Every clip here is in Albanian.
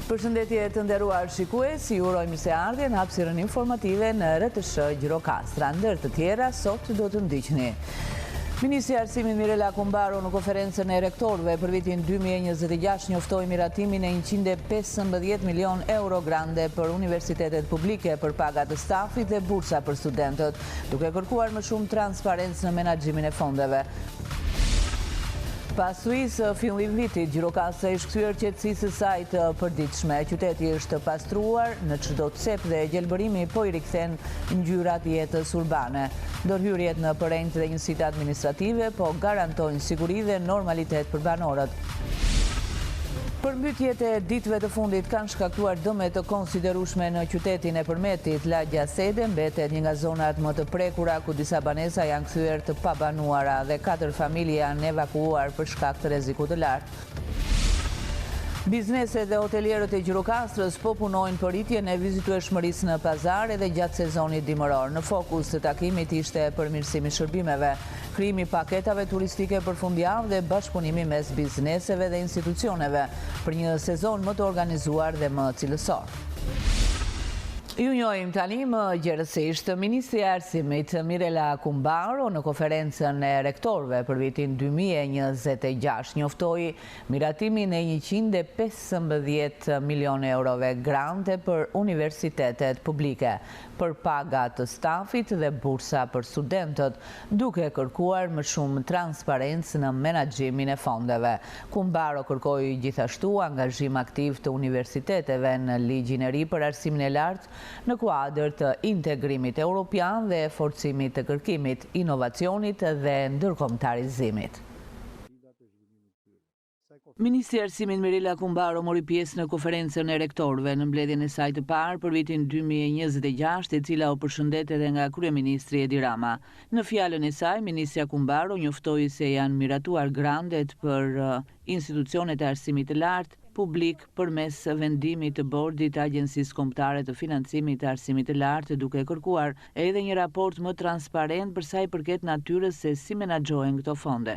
Përshëndetje të nderuar shikues, ju uroj mirëseardhje në hapësirën informative në RTS Gjirokastra. Ndër të tjera, sot do të ndiqni. Ministri i Arsimit Mirela Kumbaro në konferencën e rektorëve për vitin 2026 njoftoi miratimin e 115 milion euro grande për universitetet publike për pagat të stafit dhe bursa për studentët, duke kërkuar më shumë transparencë në menaxhimin e fondeve. Pas së fillim vitit, Gjirokastra është kthyer qetësisë së saj të përditshme. Qyteti është pastruar në çdo cep dhe gjelbërimi po i rikthen ngjyrat jetës urbane. Ndërhyrjet në përrenjtë dhe njësitë administrative po garantojnë siguri dhe normalitet për banorët. Përmbytjet e ditëve të fundit kanë shkaktuar dëme të konsiderueshme në qytetin e Përmetit. Lagja Sede mbetet një nga zonat më të prekura ku disa banesa janë kthyer të pabanuara dhe 4 familje janë evakuuar për shkak të rrezikut të lartë. Bizneset dhe hotelierët e Gjirokastrës po punojnë për rritjen e vizitueshmërisë në pazar edhe gjatë sezonit dimëror. Në fokus të takimit ishte përmirësimi i shërbimeve, krijimi i paketave turistike për fundjavë dhe bashkëpunimi mes bizneseve dhe institucioneve për një sezon më të organizuar dhe më cilësor. Ju njohim tani më gjerësisht. Ministri i Arsimit Mirela Kumbaro në konferencën e rektorëve për vitin 2026 njoftoi miratimin e 115 milion eurove grante për universitetet publike, për pagat të stafit dhe bursa për studentët, duke kërkuar më shumë transparencë në menaxhimin e fondeve. Kumbaro kërkoi gjithashtu angazhim aktiv të universiteteve në ligjin e ri për arsimin e lartë në kuadër të integrimit europian dhe forcimit të kërkimit, inovacionit dhe ndërkombëtarizimit. Ministri i Arsimit Mirela Kumbaro mori pjesë në konferencën e rektorëve në mbledhjen e saj të parë për vitin 2026, e cila u përshëndet edhe nga kryeministri Edi Rama. Në fjalën e saj, ministrja Kumbaro njoftoi se janë miratuar grandet për institucionet e arsimit të lartë publik përmes vendimit të bordit të Agjencisë Kombëtare të Financimit të Arsimit të Lartë, duke kërkuar edhe një raport më transparent për sa i përket natyrës se si menaxhohen këto fonde.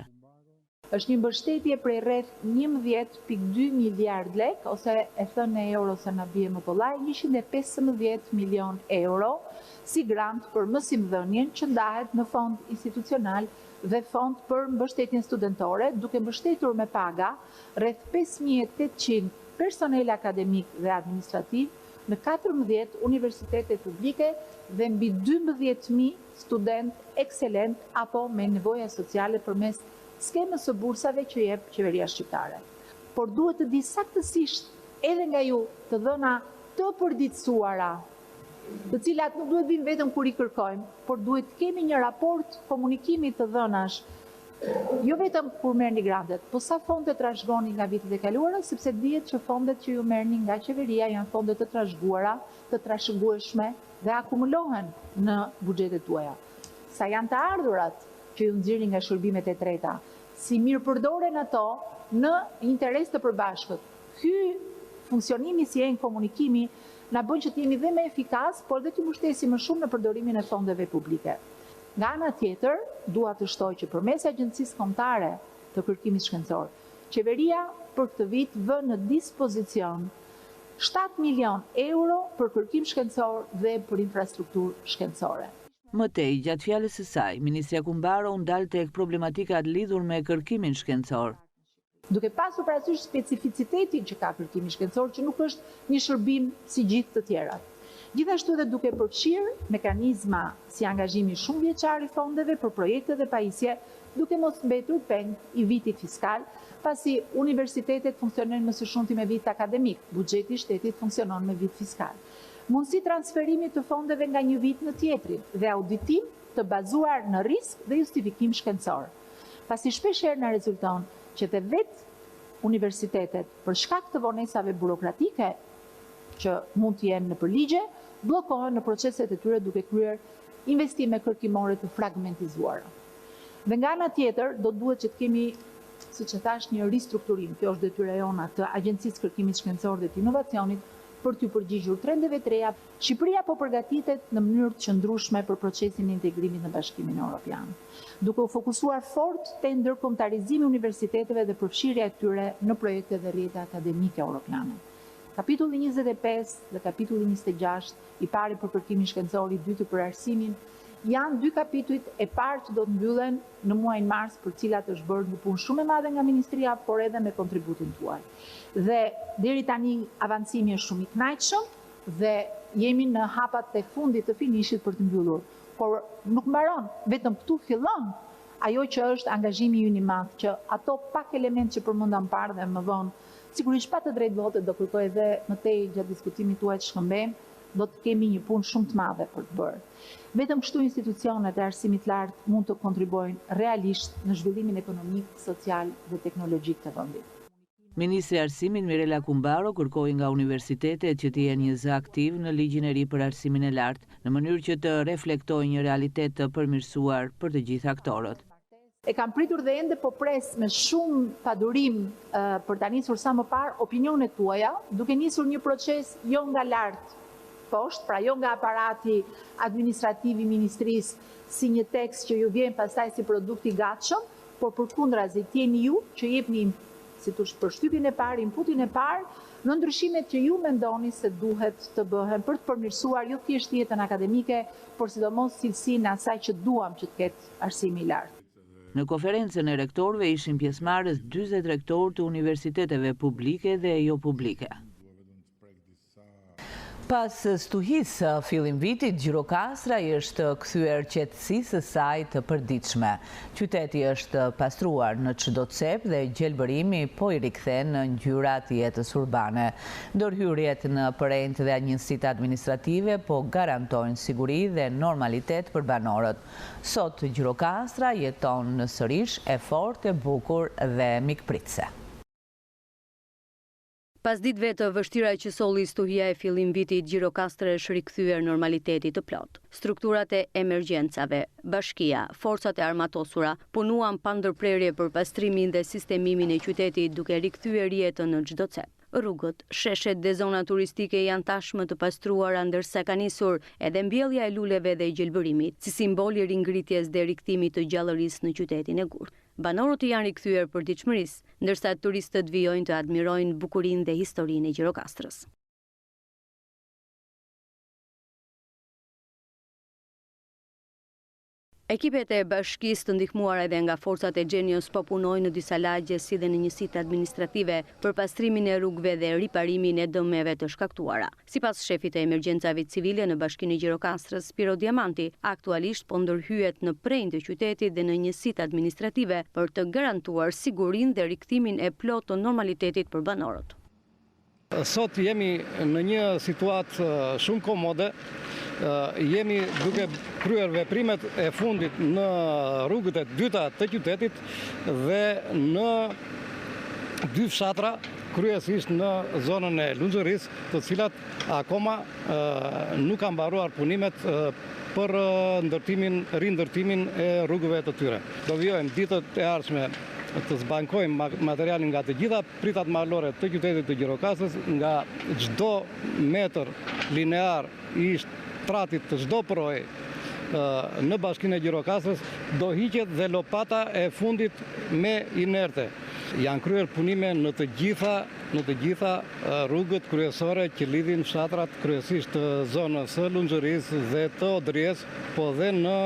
Është një mbështetje prej rreth 11.2 miliard lek, ose e thënë në euro se na bie më kollaj, 115 milion euro si grant për mësimdhënien që ndahet në fond institucional dhe fond për mbështetjen studentore, duke mbështetur me paga rreth 5.800 personel akademik dhe administrativ në 14 universitete publike dhe mbi 12.000 student ekselent apo me nevoja sociale përmes skemës së bursave që jep qeveria shqiptare. Por duhet të di saktësisht edhe nga ju të dhëna të përditësuara, të cilat nuk duhet vinë vetëm kur i kërkojmë, por duhet të kemi një raport komunikimi të dhënash, jo vetëm kur merrni grantet, po sa fonde trashëgoni nga vitet e kaluara, sepse dihet që fondet që ju merrni nga qeveria janë fonde të trashëguara, të trashëgueshme dhe akumulohen në buxhetet tuaja. Sa janë të ardhurat që ju nxirrin nga shërbimet e treta, si mirë përdoren ato në interes të përbashkët. Ky funksionimi si e në komunikimi na bën që të jemi dhe më efikas, por dhe të mbështesim më shumë në përdorimin e fondeve publike. Nga ana tjetër, dua të shtoj që përmes Agjencisë Kombëtare të Kërkimit Shkencor, qeveria për këtë vit vë në dispozicion 7 milion euro për kërkim shkencor dhe për infrastrukturë shkencore. Mëtej, gjatë fjalës së saj, ministrja Kumbaro u ndal tek problematikat lidhur me kërkimin shkencor. Duke pasur parasysh specificitetin që ka kërkimi shkencor, që nuk është një shërbim si gjithë të tjerat. Gjithashtu edhe duke përfshirë mekanizma si angazhimi shumë vjeçar i fondeve për projekte dhe pajisje, duke mos mbetur peng i vitit fiskal, pasi universitetet funksionojnë më së shumti me vit akademik, buxheti i shtetit funksionon me vit fiskal. Mundësi transferimi të fondeve nga një vit në tjetrin dhe auditim të bazuar në risk dhe justifikim shkencor. Pasi shpeshherë na rezulton që të vetë universitetet për shkak të vonesave burokratike që mund të jenë në përligje, bllokohen në proceset e tyre duke kryer investime kërkimore të fragmentizuara. Dhe nga ana tjetër do duhet që të kemi, siç e thash, një ristrukturim. Kjo është detyra jona të Agjencisë Kërkimit Shkencor dhe të Inovacionit për të përgjigjur trendeve të reja. Shqipëria po përgatitet në mënyrë të qëndrueshme për procesin e integrimit në Bashkimin Evropian, duke u fokusuar fort te ndërkombëtarizimi i universiteteve dhe përfshirja e tyre në projekte dhe rrjete akademike europiane. Kapitulli 25 dhe kapitulli 26, i pari për kërkimin shkencor, i dyti për arsimin, janë dy kapitujt e parë që do të mbyllen në muajin mars, për cilat është bërë një punë shumë e madhe nga ministria, por edhe me kontributin tuaj. Dhe deri tani avancimi është shumë i kënaqshëm dhe jemi në hapat e fundit të finishit për të mbyllur. Por nuk mbaron, vetëm këtu fillon ajo që është angazhimi ynë i madh, që ato pak element që përmendam parë dhe më vonë, sigurisht pa të drejtë vote do kërkoj edhe më tej gjatë diskutimit tuaj të shkëmbejmë, do të kemi një punë shumë të madhe për të bërë. Vetëm kështu institucionet e arsimit lartë mund të kontribuojnë realisht në zhvillimin ekonomik, social dhe teknologjik të vendit. Ministri i Arsimit Mirela Kumbaro kërkoi nga universitetet që të jenë një zë aktiv në ligjin e ri për arsimin e lartë, në mënyrë që të reflektojë një realitet të përmirësuar për të gjithë aktorët. E kam pritur dhe ende po pres me shumë padurim për ta nisur sa më parë opinionet tuaja, duke nisur një proces jo nga lart poshtë, pra jo nga aparati administrativ i ministrisë si një tekst që ju vjen pastaj si produkt i gatshëm, por përkundrazi t'jeni ju që jepni si thosh përshtypjen e parë, inputin e parë në ndryshimet që ju mendoni se duhet të bëhen për të përmirësuar jo thjesht jetën akademike, por sidomos cilësinë asaj që duam që të ketë arsimi i lartë. Në konferencën e rektorëve ishin pjesëmarrës 40 rektorë të universiteteve publike dhe jo publike. Pas stuhisë fillim vitit, Gjirokastra është kthyer qetësisë së saj të përditshme. Qyteti është pastruar në çdo cep dhe gjelbërimi po i rikthen në ngjyrat e jetës urbane. Ndërhyrjet në përrejt dhe njësitë administrative po garantojnë siguri dhe normalitet për banorët. Sot Gjirokastra jeton sërish e fortë, e bukur dhe mikpritse. Pas ditëve të vështira që solli stuhia e fillim vitit, Gjirokastra është rikthyer normalitetit të plot. Strukturat e emergjencave, bashkia, forcat e armatosura punuan pa ndërprerje për pastrimin dhe sistemimin e qytetit, duke rikthyer jetën në çdo cep. Rrugët, sheshet dhe zona turistike janë tashmë të pastruara, ndërsa ka nisur edhe mbjellja e luleve dhe gjelbërimit, si simbol i ringritjes dhe rikthimit të gjallërisë në qytetin e Gurë. Banorët janë rikthyer përditshmërisë, ndërsa turistët vijojnë të admirojnë bukurinë dhe historinë e Gjirokastrës. Ekipet e bashkisë të ndihmuara edhe nga forcat e Gjenios po punojnë në disa lagje si dhe në njësitë administrative për pastrimin e rrugëve dhe riparimin e dëmeve të shkaktuara. Sipas shefit të emergjencave civile në Bashkinë e Gjirokastrës, Spiro Diamanti, aktualisht po ndërhyet në prejnë të qytetit dhe në njësitë administrative për të garantuar sigurinë dhe rikthimin e plotë të normalitetit për banorët. Sot jemi në një situatë shumë komode. Jemi duke kryer veprimet e fundit në rrugët e dyta të qytetit dhe në dy fshatra, kryesisht në zonën e Lunxhërisë, të cilat akoma nuk kanë mbaruar punimet për rindërtimin e rrugëve të tyre. Do vijojmë ditët e ardhshme të zbankojmë materialin nga të gjitha pritat malore të qytetit të Gjirokastrës, nga çdo metër linear i shtratit të çdo proje në Bashkinë e Gjirokastrës do hiqet dhe lopata e fundit me inerte. Janë kryer punime në të gjitha rrugët kryesore që lidhin fshatrat kryesisht të zonës së Lunxhërisë dhe të Odrjes, po dhe në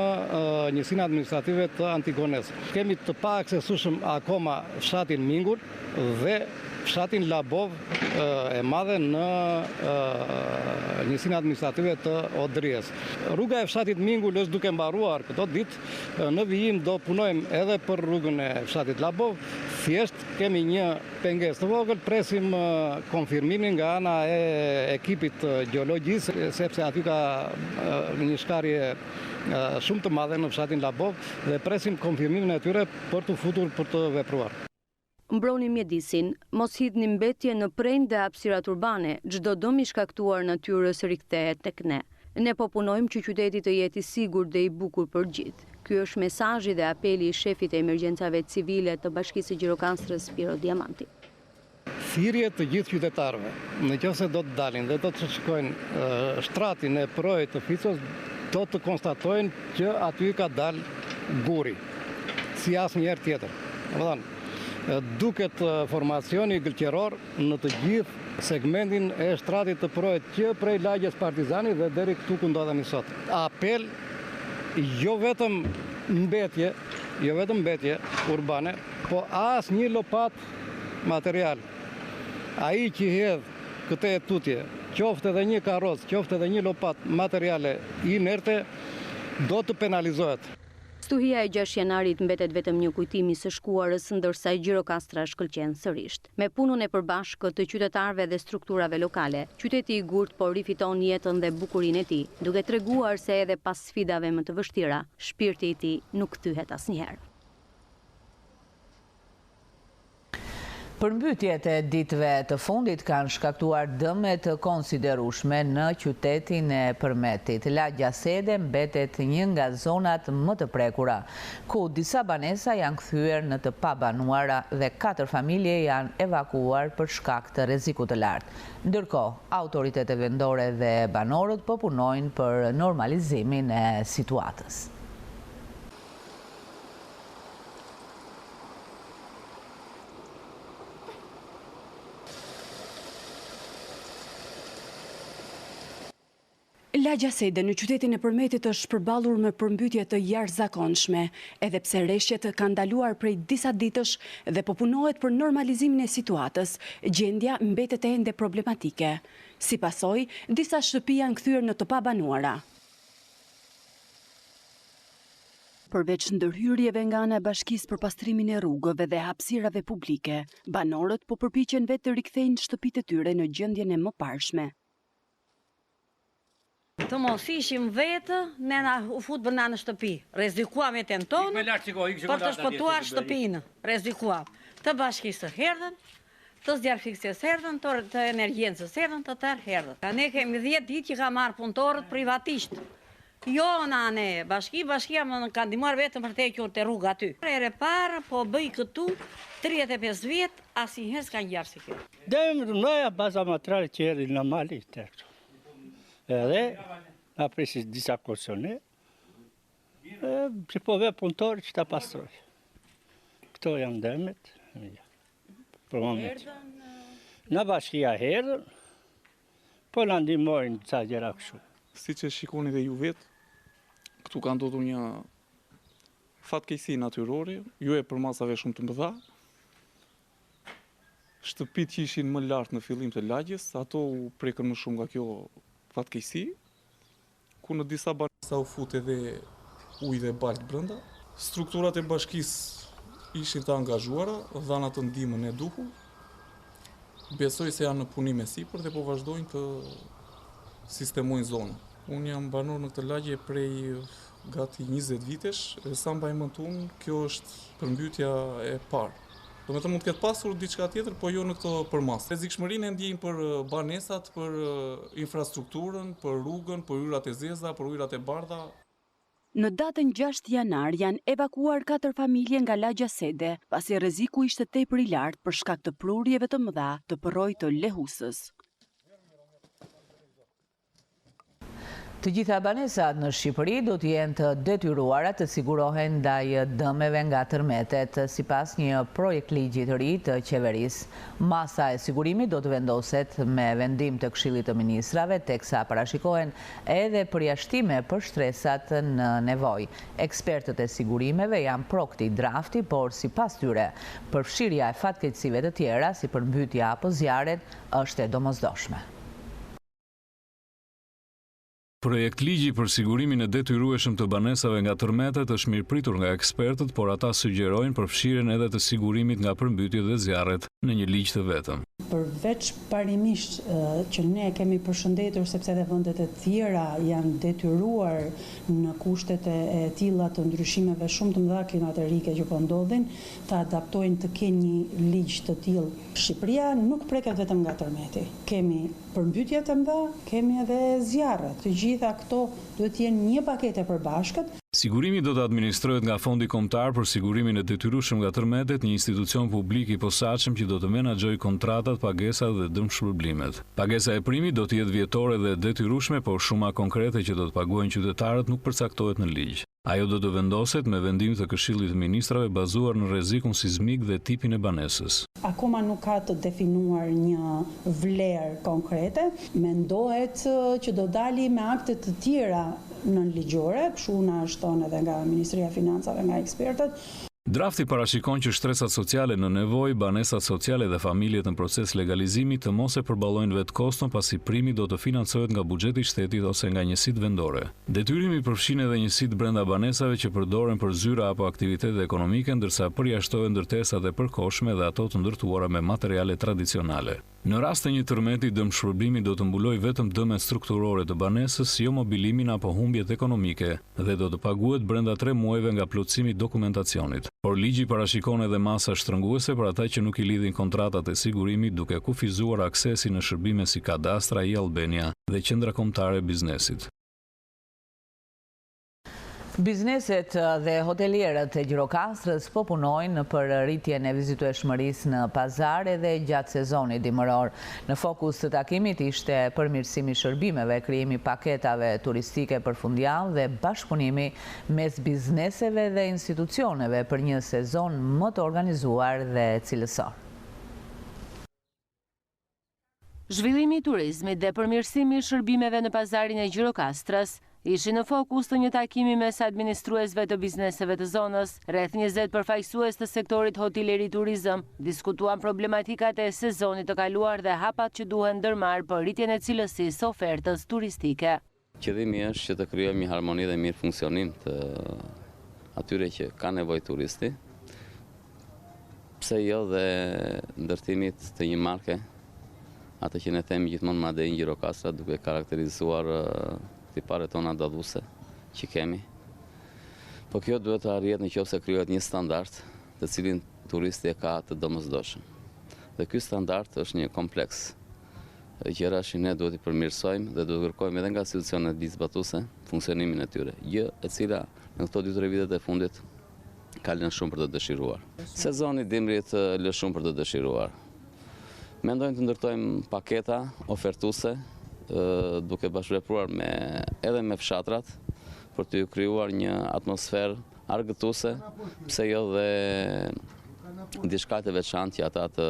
njësinë administrative të Antigones. Kemi të paaksesueshëm akoma fshatin Mingur dhe fshatin Labov e madhe në njësinë administrative të Odrjes. Rruga e fshatit Mingur është duke mbaruar këto ditë. Në vijim do punojmë edhe për rrugën e fshatit Labov. Thjesht kemi një pengesë të vogël, presim konfirmimin nga ana e ekipit gjeologjisë, sepse aty ka një shkarje shumë të madhe në fshatin Labov dhe presim konfirmimin e tyre për të futur për të vepruar. Mbroni mjedisin, mos hidhni mbetje në prejnë dhe hapësirat urbane, çdo dëm i shkaktuar natyrës rikthehet tek ne. Ne po punojmë që qyteti të jetë i sigurt dhe i bukur për gjithë. Ky është mesazhi dhe apeli i shefit të emergjencave civile të Bashkisë së Gjirokastrës, Spiro Diamanti. Thirrje të gjithë qytetarëve, nëse do të dalin dhe do të shikojnë shtratin e projit të Ficos, do të konstatojnë që aty ka dalë guri, si asnjëherë tjetër. Duket formacioni gëlqeror në të gjithë segmentin e shtratit të projekt që prej lagjes Partizani dhe deri këtu ku ndodhemi sot. Apel jo vetëm mbetje urbane, po as një lopat material. Ai që hedh këtë tutje, qoftë edhe një karroc, qoftë edhe një lopat materiale inerte, do të penalizohet. Stuhia e 6 janarit mbetet vetëm një kujtimi së shkuarës, ndërsa Gjirokastra shkëlqen sërisht. Me punën e përbashkët të qytetarëve dhe strukturave lokale, qyteti i Gurt po rifiton jetën dhe bukurinë e tij, duke treguar se edhe pas sfidave më të vështira, shpirti i tij nuk kthehet asnjëherë. Përmbytjet e ditëve të fundit kanë shkaktuar dëme të konsiderueshme në qytetin e Përmetit. Lagja Sede mbetet një nga zonat më të prekura, ku disa banesa janë kthyer në të pabanuara dhe 4 familje janë evakuuar për shkak të rrezikut të lartë. Ndërkohë, autoritetet vendore dhe banorët po punojnë për normalizimin e situatës. Lagja Sede në qytetin e Përmetit është përballur me përmbytje të jashtëzakonshme, edhe pse rreshtet kanë ndaluar prej disa ditësh dhe po punohet për normalizimin e situatës, gjendja mbetet ende problematike. Si pasojë, disa shtëpi janë kthyer në të pabanuara. Përveç ndërhyrjeve nga ana e Bashkisë për pastrimin e rrugëve dhe hapësirave publike, banorët po përpiqen vetë të rikthejnë shtëpitë e tyre në gjendjen e mëparshme. Të mos ishim vetë, nena u fut bëna në shtëpi. Rrezikuam jetën tonë për të shpëtuar shtëpinë. Rrezikuam të Bashkisë Herdhën, të Zjarfikësisë Herdhën, të Energjencës Herdhën, të tërë Herdhën. Ne kemi 10 ditë që ka marrë punëtorët privatisht. Jo na ne, bashkia më ka ndihmuar vetëm për të hequr te rruga aty. Ere parë po bëj këtu 35 vjet, asnjëherë s'ka ngjarë si kjo. Dëm noja baza materiale që erdhi normalisht. Edhe, na presi disa kosone, që po ve punëtori që ta pastroj. Këto janë dëmet, për moment. Në Bashkia Herdhën, po në ndihmojnë ca gjëra kështu. Si që shikoni dhe ju vetë, këtu ka ndodhur një fatkeqësi natyrore, ju e për masave shumë të mëdha. Shtëpit që ishin më lartë në fillim të lagjes, ato u prekën më shumë nga kjo fatkeqësi, ku në disa banesa u fut edhe ujë dhe baltë brenda. Strukturat e bashkisë ishin të angazhuara, dhanë atë ndihmën e duhur. Besoj se janë në punim e sipër dhe po vazhdojnë të sistemojnë zonën. Unë jam banor në këtë lagje prej gati 20 vitesh, e sa mbaj mend unë, kjo është përmbytja e parë. Do me të mund të ketë pasur diçka tjetër, po jo në këto përmas. Rrezikshmërinë e ndjejmë për banesat, për infrastrukturën, për rrugën, për yrat e zeza, për yrat e bardha. Në datën 6 janar janë evakuuar 4 familje nga lagja Sede, pasi rreziku ishte tepër i lartë për shkak të prurjeve të mëdha të përrojë të Lehusës. Të gjitha banesat në Shqipëri do të jenë të detyruara të sigurohen ndaj dëmeve nga tërmetet, sipas një projekt ligji të ri të qeverisë. Masa e sigurimit do të vendoset me vendim të Këshillit të Ministrave, teksa parashikohen edhe përjashtime për shtresat në nevojë. Ekspertët e sigurimeve janë pro këtij drafti, por sipas tyre, përfshirja e fatkeqësive të tjera si përmbytja apo zjarret është e domosdoshme. Projekt ligji për sigurimin e detyrueshëm të banesave nga tërmetet është mirëpritur nga ekspertët, por ata sugjerojnë përfshirjen edhe të sigurimit nga përmbytjet dhe zjarret në një ligj të vetëm. Përveç parimisht që ne kemi përshëndetur sepse edhe vendet e tjera janë detyruar në kushtet e tilla të ndryshimeve shumë të mëdha klimaterike që po ndodhin, të adaptojnë të kenë një ligj të tillë. Shqipëria nuk preket vetëm nga tërmeti. Kemi përmbytje të mëdha, kemi edhe zjarret. Të gjitha këto duhet të jenë një paketë e përbashkët. Sigurimi do të administrohet nga Fondi Kombëtar për sigurimin e detyrueshëm nga tërmetet, një institucion publik i posaçëm që do të menaxhojë kontratat, pagesat dhe dëmshpërblimet. Pagesa e primit do të jetë vjetore dhe detyrueshme, por shuma konkrete që do të paguajnë qytetarët nuk përcaktohet në ligj. Ajo do të vendoset me vendim të Këshillit të Ministrave bazuar në rrezikun sismik dhe tipin e banesës. Akoma nuk ka të definuar një vlerë konkrete. Mendohet që do dali me akte të tjera nënligjore, kështu na shton edhe nga Ministria e Financave, nga ekspertët. Drafti parashikon që shtresat sociale në nevojë, banesat sociale dhe familjet në proces legalizimi të mos e përballojnë vetë koston pasi primi do të financohet nga buxheti i shtetit ose nga njësitë vendore. Detyrimi përfshin edhe njësitë brenda banesave që përdoren për zyra apo aktivitete ekonomike, ndërsa përjashtohen ndërtesat e përkohshme dhe ato të ndërtuara me materiale tradicionale. Në rast të një tërmeti, dëmshpërblimi do të mbulojë vetëm dëmet strukturore të banesës, jo mobilimin apo humbjet ekonomike dhe do të paguhet brenda 3 muajve nga plotësimi i dokumentacionit. Por ligji parashikon edhe masa shtrënguese për ata që nuk i lidhin kontratat e sigurimit, duke kufizuar aksesi në shërbime si Kadastra i Albania dhe Qendra Kombëtare e Biznesit. Bizneset dhe hotelierët e Gjirokastrës po punojnë për rritjen e vizitueshmërisë në pazar edhe gjatë sezonit dimëror. Në fokus të takimit ishte përmirësimi i shërbimeve, krijimi paketave turistike përfundjavë dhe bashkëpunimi mes bizneseve dhe institucioneve për një sezon më të organizuar dhe cilësor. Zhvillimi i turizmit dhe përmirësimi i shërbimeve në pazarin e Gjirokastrës ishin në fokus të një takimi mes administruesve të bizneseve të zonës. Rreth 20 përfaqësues të sektorit hoteleri turizëm diskutuan problematikat e sezonit të kaluar dhe hapat që duhen ndërmarrë për rritjen e cilësisë së ofertës turistike. Qëllimi është që të krijojmë një harmoni dhe mirë funksionim të atyre që ka nevojë turisti, pse jo dhe ndërtimit të një marke, atë që ne themi gjithmonë Made in Gjirokastra, duke karakterizuar tiparet tona dalluese që kemi. Po kjo duhet të arrihet nëse krijohet një standard të cilin turisti e ka të domosdoshëm. Dhe ky standard është një kompleks gjëra që ne duhet i përmirësojmë dhe duhet të kërkojmë edhe nga institucionet bizbatuese funksionimin e tyre, gjë e cila në këto 2-3 vitet e fundit ka lënë shumë për të dëshiruar. Sezoni dimrit lë shumë për të dëshiruar. Mendojmë të ndërtojmë paketa ofertuese duke bashkëvepruar edhe me fshatrat për të krijuar një atmosferë argëtuese, pse jo dhe diçka të veçantë që ata të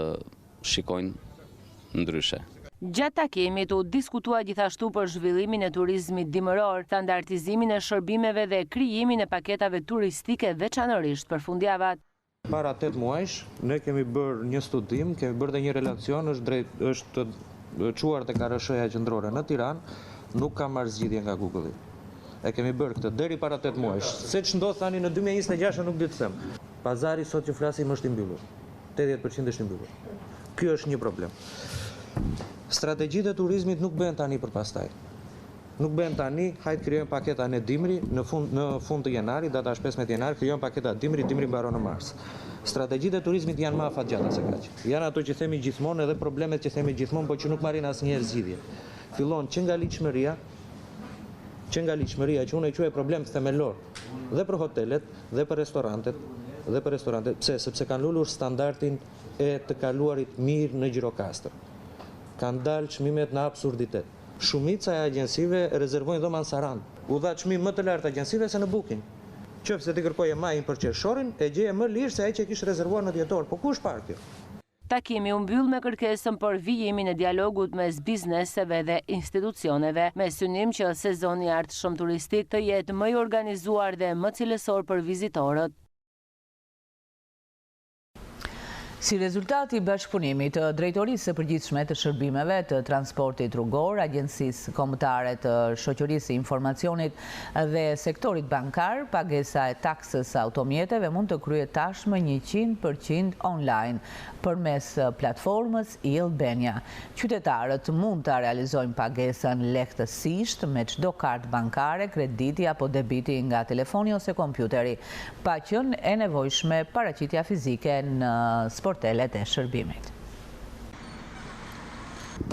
shikojnë ndryshe. Gjatë takimit u diskutua gjithashtu për zhvillimin e turizmit dimëror, standardizimin e shërbimeve dhe krijimin e paketave turistike veçanërisht për fundjavat. Para 8 muajsh ne kemi bërë një studim, kemi bërë dhe një relacion, është quar të KRSH-ja qendrore në Tiranë, nuk ka marrë zgjidhje nga Google-i. E kemi bërë këtë deri para 8 muajsh. Se ç'ndodh tani në 2026 nuk di të them. Pazari sot që flasim është i mbyllur. 80% është i mbyllur. Ky është një problem. Strategjitë e turizmit nuk bëhen tani për pastaj. Nuk bëhen tani, hajtë krijojmë paketa në dimri, në fund të janarit, data 15 janar, krijojmë paketa dimri mbaron në mars. Strategjitë e turizmit janë më afatgjata se kaq. Janë ato që themi gjithmonë edhe problemet që themi gjithmonë, por që nuk marrin asnjëherë zgjidhje. Fillon që nga liçmëria, që unë e quaj problem themelor, dhe për hotelet, dhe për restorantet, pse? Sepse kanë lulur standardin e të kaluarit mirë në Gjirokastër. Kanë dalë çmimet në absurditet. Shumica e agjensive rezervojnë dhoma në Sarandë. U dha çmim më të lartë agjensive se në Booking. Qofse ti kërkoje majin për qershorin, e gjeje më lirë se ai që kishte rezervuar në dhjetor. Po kush parë kjo? Takimi u mbyll me kërkesën për vijimin e dialogut mes bizneseve dhe institucioneve, me synim që sezoni i ardhshëm turistik të jetë më i organizuar dhe më cilësor për vizitorët. Si rezultati i bashkëpunimit të Drejtorisë së Përgjithshme të Shërbimeve të Transportit Rrugor, Agjencisë Kombëtare të Shoqërisë së Informacionit dhe sektorit bankar, pagesa e taksës automjeteve mund të kryhet tashmë 100% online përmes platformës e-Albania. Qytetarët mund ta realizojnë pagesën lehtësisht me çdo kartë bankare, krediti apo debiti nga telefoni ose kompjuteri, pa qenë e nevojshme paraqitja fizike në sportelet e shërbimit.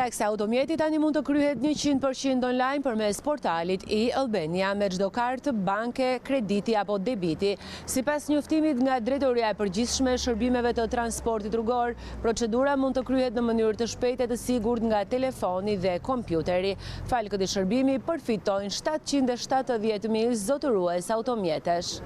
Taksi automjeti tani mund të kryhet 100% online përmes portalit e-Albania me çdo kartë, banke, krediti apo debiti. Sipas njoftimit nga Drejtoria e Përgjithshme e Shërbimeve të Transportit Rrugor, procedura mund të kryhet në mënyrë të shpejtë e të sigurt nga telefoni dhe kompjuteri. Fal këtij shërbimi përfitojnë 770.000 zotërues automjetesh.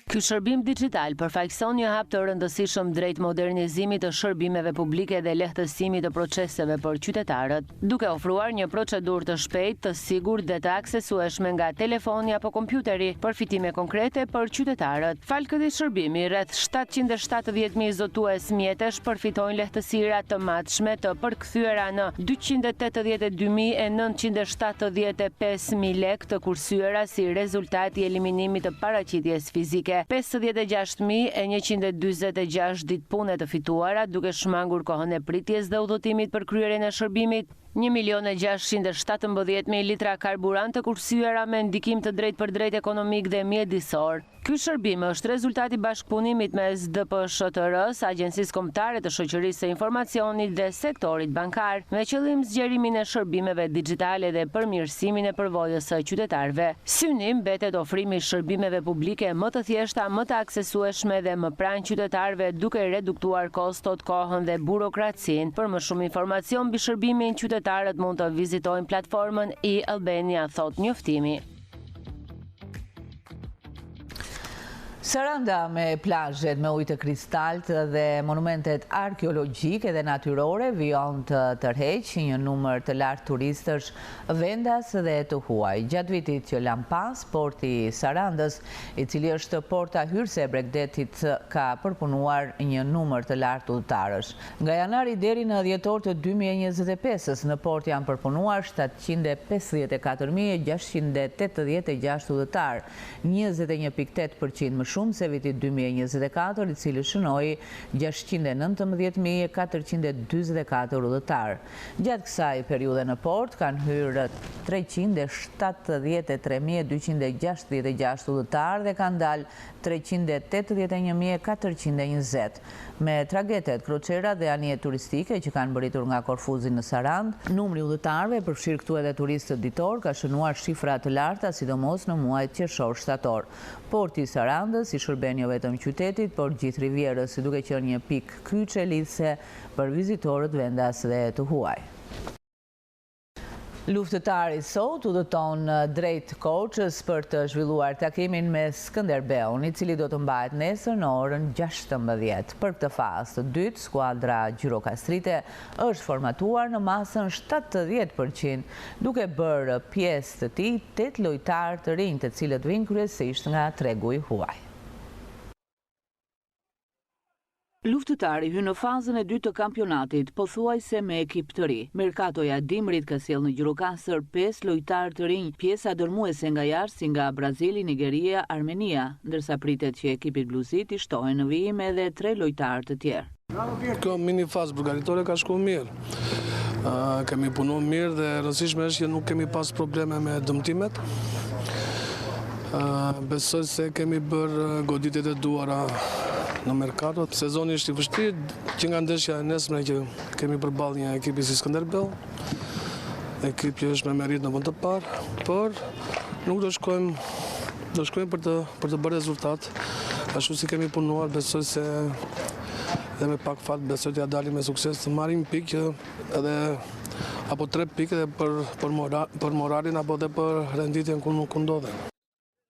Ky shërbim digital përfaqëson një hap të rëndësishëm drejt modernizimit të shërbimeve publike dhe lehtësimit të proceseve për qytetarët, duke ofruar një procedurë të shpejtë, të sigurt dhe të aksesueshme nga telefoni apo kompjuteri, përfitime konkrete për qytetarët. Fal këtij shërbimi, rreth 770.000 zotues mjetesh përfitojnë lehtësira të matshme të përkthyera në 282.975.000 lek të kursyeera si rezultat i eliminimit të paraqitjes fizike. 56.146 ditë pune të fituara, duke shmangur kohën e pritjes dhe udhëtimit për kryerjen e shërbimit. 1.617.000 litra karburant të kursyera me ndikim të drejt për drejt ekonomik dhe mjedisor. Ky shërbim është rezultati bashkëpunimit mes DPSHTR-s, Agjencisë Kombëtare të Shoqërisë së Informacionit dhe sektorit bankar, me qëllim zgjerimin e shërbimeve digjitale dhe përmirësimin e përvojës së qytetarëve. Syni mbetet ofrimi i shërbimeve publike më të thjeshta, më të aksesueshme dhe më pranë qytetarëve, duke reduktuar kostot, kohën dhe burokracinë. Për më shumë informacion mbi shërbimin, qytetarët mund të vizitojnë platformën e-Albania, thot njoftimi. Saranda me plazhet me ujë të kristalt dhe monumentet arkeologjike dhe natyrore vijon të tërheqë një numër të lartë turistësh vendas dhe të huaj. Gjatë vitit që lan pas, porti i Sarandës, i cili është porta hyrëse e Bregdetit, ka përpunuar një numër të lartë udhëtarësh. Nga janari deri në dhjetor të 2025-s në port janë përpunuar 754.686 udhëtar, 21.8% më shumë se vitit 2024, i cili shënoi 619.444 udhëtar. Gjatë kësaj periudhe në port kanë hyrë 373.266 udhëtar dhe kanë dalë 381.420. Me tragetet, kroçera dhe anije turistike që kanë mbërritur nga Korfuzi në Sarandë, numri udhëtarëve, përfshirë këtu edhe turistët ditor, ka shënuar shifra të larta, sidomos në muajt qershor-shtator. Porti i Sarandës i shërben jo vetëm qytetit, por gjithë Rivierës, si duke qenë një pikë kyçe lidhëse për vizitorët vendas dhe të huaj. Luftëtari sot udhëton drejt Korçës për të zhvilluar takimin me Skënderbeun, i cili do të mbahet nesër në orën 16. Për këtë fazë të dytë, skuadra Gjirokastrite është formatuar në masën 70%, duke bërë pjesë të tij 8 lojtarë të rinj, të cilët vijnë kryesisht nga tregu i huaj. Luftëtari hyn në fazën e dytë të kampionatit, pothuajse me ekip të ri. Merkatoja dimrit ka sjellë në Gjirokastër 5 lojtarë të rinj, pjesa dërmuese nga jashtë si nga Brazili, Nigeria, Armenia, ndërsa pritet që ekipit bluzit i shtohen në vijim edhe 3 lojtarë të tjerë. Kjo mini fazë përgatitore ka shkuar mirë. Kemi punuar mirë dhe rëndësishme është që nuk kemi pas probleme me dëmtimet. Besoj se kemi bërë goditjet e duara në merkato. Sezoni është i vështirë, që nga ndeshja e nesme që kemi përballë një ekipi si Skënderbeu, ekip që është me merit në vend të parë, por nuk do shkojmë për të bërë rezultat. Ashtu si kemi punuar, besoj se dhe me pak fat besoj të ja dalim me sukses të marrim pikë edhe apo 3 pikë për moralin apo dhe për renditjen ku ndodhen.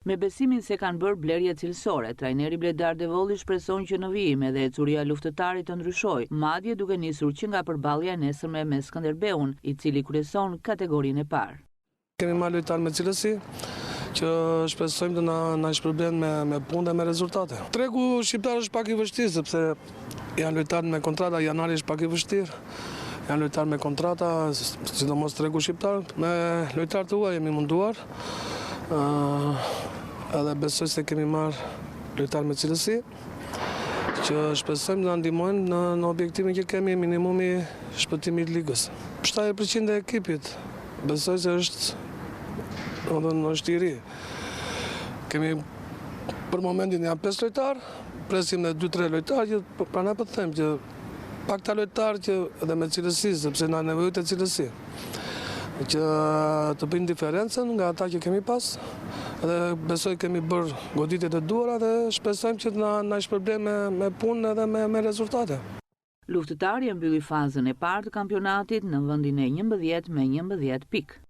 Me besimin se kanë bërë blerje cilësore, trajneri Bledar Devolli shpreson që në vijim edhe ecuria e luftëtarit të ndryshojë, madje duke nisur që nga përballja e nesërme me Skënderbeun, i cili kryeson kategorinë e parë. Kemi marrë lojtar me cilësi që shpresojmë të na shpërblen me punë dhe me rezultate. Tregu shqiptar është pak i vështirë sepse janë lojtar me kontrata, janari është pak i vështirë. Janë lojtar me kontrata, sidomos tregu shqiptar, me lojtar të huaj jemi munduar. Edhe besoj se kemi marrë lojtar me cilësi, që shpresojmë të na ndihmojnë në objektivin që kemi, minimumi shpëtimit ligës. 70% e ekipit besoj se është i ri. Kemi për momentin janë 5 lojtar, presim në 2-3 lojtar, që prandaj po them që pak ta lojtarë që edhe me cilësi, sepse na nevojit e cilësi, që të bëjnë diferencën nga ata që kemi pas, dhe besoj kemi bërë goditjet e duara dhe shpresojmë që na shpërblen me punë edhe me rezultate. Luftëtari e mbylli fazën e parë të kampionatit në vendin e 11 me 11 pikë.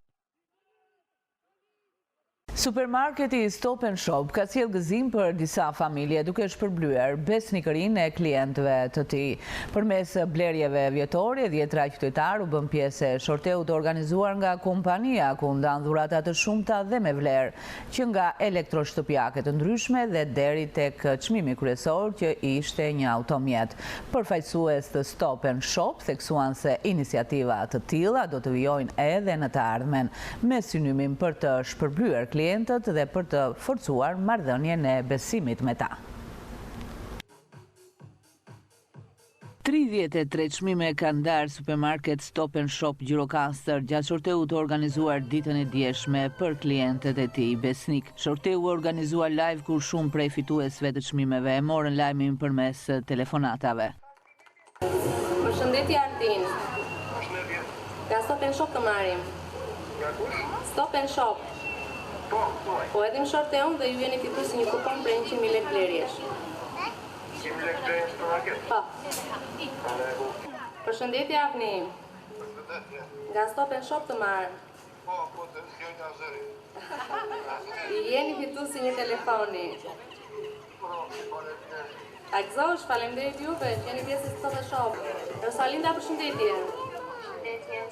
Supermarketi Stop & Shop ka sjellë gëzim për disa familje duke shpërblyer besnikërinë e klientëve të tij. Përmes blerjeve vjetore, 10 qytetarë u bën pjesë e shorteut të organizuar nga kompania ku ndan dhurata të shumta dhe me vlerë, që nga elektroshtëpiake të ndryshme dhe deri tek çmimi kryesor që ishte një automjet. Përfaqësues të Stop & Shop theksuan se iniciativa të tilla do të vijojnë edhe në të ardhmen me synimin për të shpërblyer klientët dhe për të forcuar marrëdhënien e besimit me ta. 33 çmime ka ndarë supermarket Stop & Shop Gjirokastër gjatë shorteut të organizuar ditën e dieshme për klientët e tij besnik. Shorteu u organizua live ku shumë prej fituesve të çmimeve e morën lajmin përmes telefonatave. Përshëndetje Artin. Nga Stop & Shop të marrim. Stop & Shop. Po edhim shorteun dhe ju jeni fituesi një kupon për 100.000 lekë blerjesh. 100 lekë blerjesh për market? Po. Përshëndetje Afni. Nga Stop & Shop të marrim. Po, të sjojnë azëri. Ju jeni fituesi një telefoni. Akzosh, faleminderit juve, që jeni pjesë e Stop & Shop. Rosalinda, përshëndetje.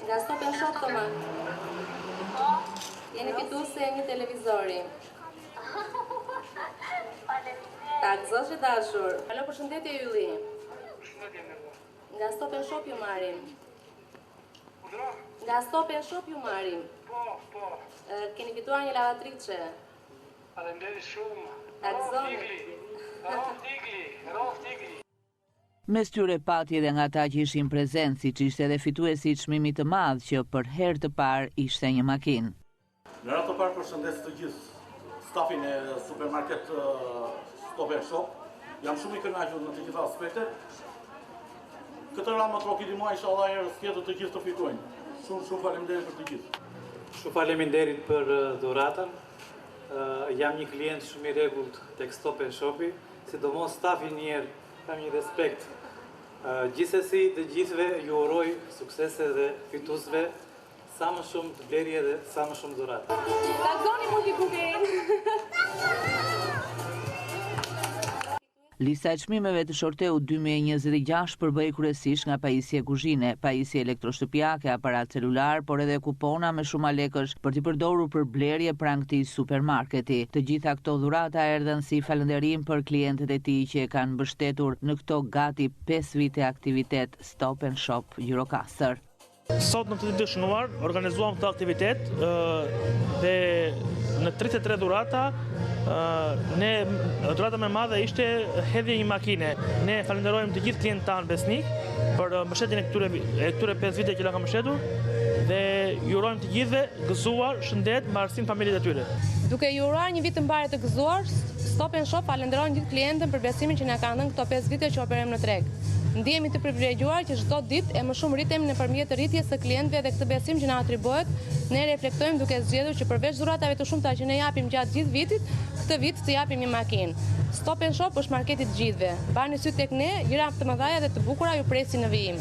Nga Stop & Shop të marrim. Jeni fituese një televizori. Akzosh e dashur. Alo, përshëndetje Ylli. Nga Stop & Shop ju marrim. Nga Stop & Shop ju marrim. Po. Keni fituar një lavatriçe. Faleminderit shumë. Akzosh. Tigli. Mes tyre pati edhe nga ata që ishin prezent, siç ishte edhe fituesi i çmimit të madh që për herë të parë ishte një makinë. Në radhë të parë përshëndes të gjithë stafin e supermarket Stop & Shop. Jam shumë i kënaqur në të gjitha aspektet. Këtë radhë më troki dimoj, inshallah herës tjetër të gjithë të fitojnë. Shumë faleminderit për të gjithë. Shumë faleminderit për dhuratën. Jam një klient shumë i rregullt tek Stop & Shopi, sidomos stafi njerë, kam një respekt. Gjithsesi të gjithëve ju uroj suksese dhe fituesve sa më shumë të blerje dhe sa më shumë dhuratë. Takzoni multikukerin. Lista e çmimeve të shorteut 2026 përbëhej kryesisht nga pajisje kuzhine, pajisje elektroshtëpiake, aparat celular, por edhe kupona me shumë lekësh për t'i përdorur për blerje pranë këtij supermarketi. Të gjitha këto dhurata erdhën si falënderim për klientët e tij që e kanë mbështetur në këto gati 5 vite aktivitet Stop & Shop Gjirokastër. Sot në këtë ditë shënuar organizuam këtë aktivitet dhe në 33 dhurata, dhurata më e madhe ishte hedhje një makine. Ne falenderojmë të gjithë klientët tanë besnik për mbështetjen e këtyre 5 vite që na kanë mbështetur dhe ju urojmë të gjithëve gëzuar, shëndet, mbarësi në familjet e tyre. Duke ju uruar një vit të mbarë të gëzuar, Stop & Shop falenderojmë gjithë klientën për besimin që na kanë dhënë këto 5 vite që operojmë në treg. Ndihemi të privilegjuar që çdo ditë e më shumë rritemi nëpërmjet rritjes së klientëve dhe këtë besim që na atribuohet, ne reflektojmë duke zgjedhur që përveç dhuratave të shumta që ne japim gjatë gjithë vitit, këtë vit të japim një makinë. Stop & Shop është marketi i gjithëve. Bani sy tek ne, gjëra të mëdha dhe të bukura ju presin në vijim.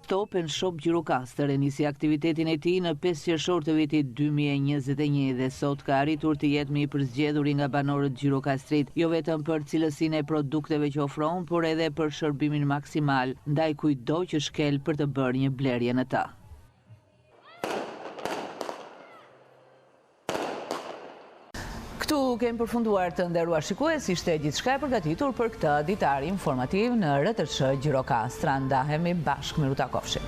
Stop & Shop Gjirokastër nisi aktivitetin e tij në 5 qershor të vitit 2021 dhe sot ka arritur të jetë më i përzgjedhur nga banorët gjirokastrit, jo vetëm për cilësinë e produkteve që ofron, por edhe për shërbimin maksimal ndaj kujdo që shkel për të bërë një blerje në ta. Këtu kemi përfunduar të nderuar shikues, ishte gjithçka e përgatitur për këtë ditar informativ në RTS Gjirokastra. Ndahemi bashkë, miru takofshim.